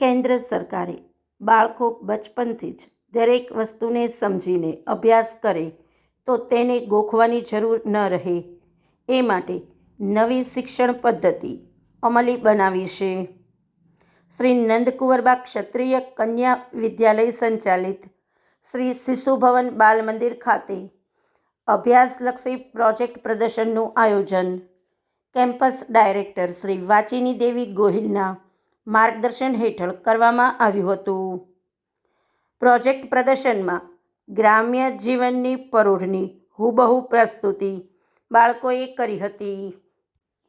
કેન્દ્ર સરકારે બાળકો બચપનથી જ દરેક વસ્તુને સમજીને અભ્યાસ કરે તો તેને ગોખવાની જરૂર ન રહે એ માટે નવી શિક્ષણ પદ્ધતિ અમલી બનાવી છે. શ્રી નંદકુંવરબા ક્ષત્રિય કન્યા વિદ્યાલય સંચાલિત શ્રી શિશુભવન બાલ મંદિર ખાતે અભ્યાસલક્ષી પ્રોજેક્ટ પ્રદર્શનનું આયોજન કેમ્પસ ડાયરેક્ટર શ્રી વાચીની દેવી ગોહિલના માર્ગદર્શન હેઠળ કરવામાં આવ્યું હતું. પ્રોજેક્ટ પ્રદર્શનમાં ગ્રામ્ય જીવનની પરોઢની હુબહુ પ્રસ્તુતિ બાળકોએ કરી હતી.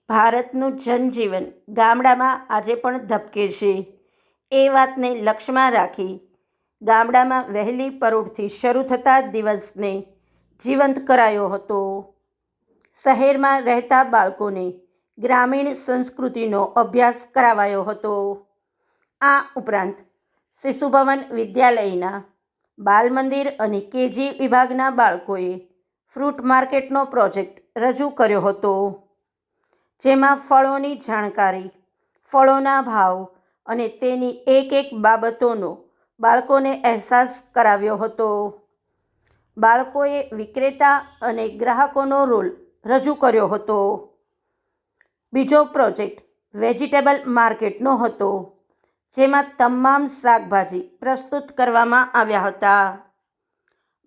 ભારતનું જનજીવન ગામડામાં આજે પણ ધબકે છે એ વાતને લક્ષ્યમાં રાખી ગામડામાં વહેલી પરોઢથી શરૂ થતા દિવસને જીવંત કરાયો હતો. શહેરમાં રહેતા બાળકોને ગ્રામીણ સંસ્કૃતિનો અભ્યાસ કરાવાયો હતો. આ ઉપરાંત શિશુભવન વિદ્યાલયના બાલમંદિર અને કેજી વિભાગના બાળકોએ ફ્રૂટ માર્કેટનો પ્રોજેક્ટ રજૂ કર્યો હતો, જેમાં ફળોની જાણકારી, ફળોના ભાવ અને તેની એક એક બાબતોનો બાળકોને અહેસાસ કરાવ્યો હતો. બાળકોએ વિક્રેતા અને ગ્રાહકોનો રોલ રજૂ કર્યો હતો. બીજો પ્રોજેક્ટ વેજીટેબલ માર્કેટનો હતો, જેમાં તમામ શાકભાજી પ્રસ્તુત કરવામાં આવ્યા હતા.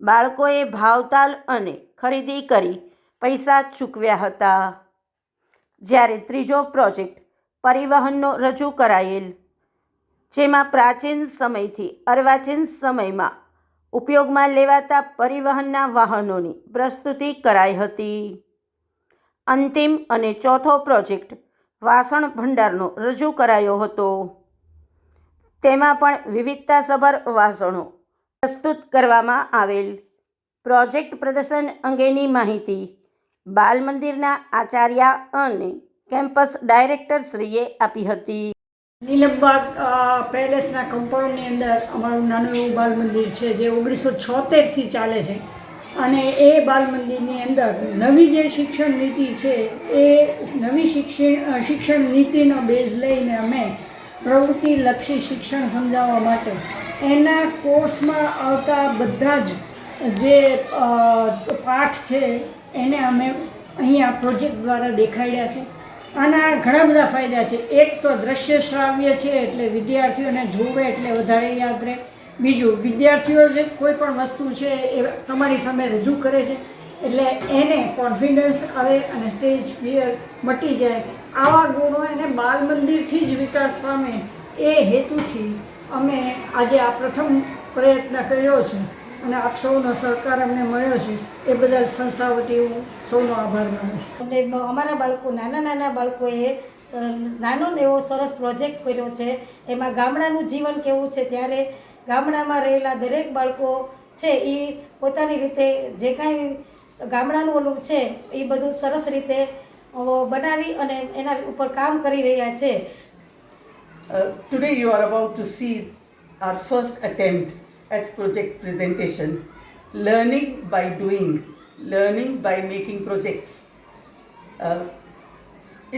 બાળકોએ ભાવતાલ અને ખરીદી કરી પૈસા ચૂકવ્યા હતા. જ્યારે ત્રીજો પ્રોજેક્ટ પરિવહનનો રજૂ કરાયેલ, જેમાં પ્રાચીન સમયથી અર્વાચીન સમયમાં ઉપયોગમાં લેવાતા પરિવહનના વાહનોની પ્રસ્તુતિ કરાઈ હતી. અંતિમ અને ચોથો પ્રોજેક્ટ વાસણ ભંડારનો રજૂ કરાયો હતો. તેમાં પણ વિવિધતાસભર વાસણો પ્રસ્તુત કરવામાં આવેલ. પ્રોજેક્ટ પ્રદર્શન અંગેની માહિતી બાલ મંદિરના આચાર્ય અને કેમ્પસ ડાયરેક્ટરશ્રીએ આપી હતી. નીલમબાગ પેલેસના કમ્પાઉન્ડની અંદર અમારું નાનું એવું બાલ મંદિર છે, જે 1976થી ચાલે છે. અને એ બાલ મંદિરની અંદર નવી જે શિક્ષણ નીતિ છે એ નવી શિક્ષણ નીતિનો બેઝ લઈને અમે પ્રવૃત્તિલક્ષી શિક્ષણ સમજાવવા માટે એના કોર્સમાં આવતા બધા જ જે પાઠ છે એને અમે અહીંયા પ્રોજેક્ટ દ્વારા દેખાડ્યા છે. આના ઘણા બધા ફાયદા છે. એક તો દ્રશ્ય શ્રાવ્ય છે, એટલે વિદ્યાર્થીઓને જોવે એટલે વધારે યાદ રહે. બીજું, વિદ્યાર્થીઓ જે કોઈ પણ વસ્તુ છે એ તમારી સામે રજૂ કરે છે એટલે એને કોન્ફિડન્સ આવે અને સ્ટેજ ફિયર મટી જાય. આવા ગુણો એને બાલ મંદિરથી જ વિકાસ પામે એ હેતુથી અમે આજે આ પ્રથમ પ્રયત્ન કર્યો છે અને આપ સૌનો સહકાર અમને મળ્યો છે એ બદલ સંસ્થા વતી હું સૌનો આભાર માનું છું. અમને અમારા બાળકો નાના બાળકોએ નાનો ને એવો સરસ પ્રોજેક્ટ કર્યો છે. એમાં ગામડાનું જીવન કેવું છે, ત્યારે ગામડામાં રહેલા દરેક બાળકો છે એ પોતાની રીતે જે કાંઈ ગામડાનું ઓલું છે એ બધું સરસ રીતે બનાવી અને એના ઉપર કામ કરી રહ્યા છે. Today you are about to see our first attempt at project presentation, learning by doing, learning by making projects.